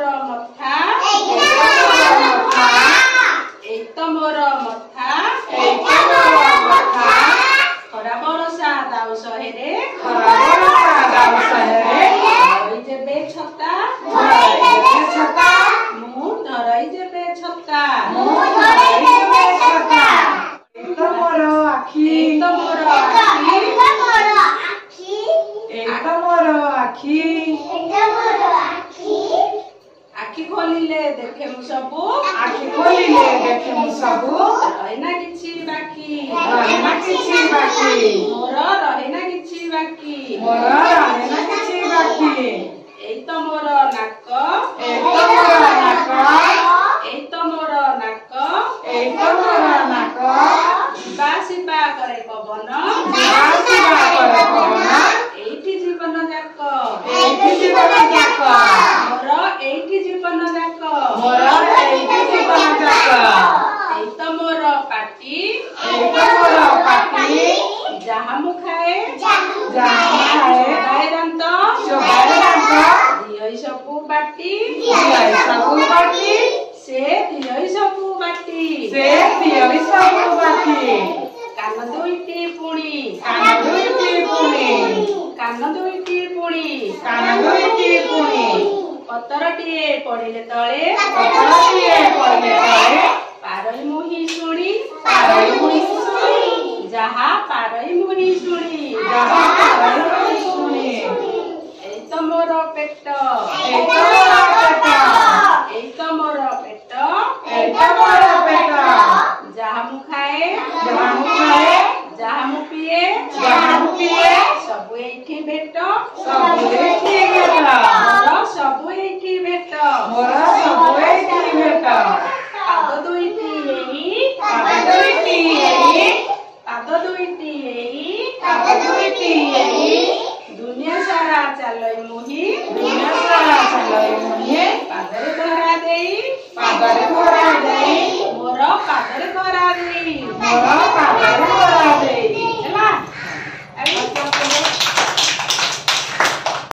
मोर मथा एतो मोर मथा खरा बरसा दाउ सहेरे धरई जेबे छता मु धरई जेबे छता एतो मोर आखी आखि खोलिले देखे मु सबु रहिना किछि बाकी मोर रहिना किछि बाकी एतो मोर नाक बासिबा करे पवन एठी जीवन जाक मोर एठी जीवन जाक एतो मोर पाटी जहा मु खाए चोबाए दांत दियई सबु बाटी से दियई सबु बाटी कान दुईटी पुणी पतरटिए पड़िले तले पारई मुही शुणी जहा पारई मुही शुणी एतो मोर पेट जहा मु खाए जहा मु पिए सबु एठी भेट सबु एठी भेट पाद दुईटी एई दुनिया सारा चलई मुही पादरे धरा देई मोर पादरे धरा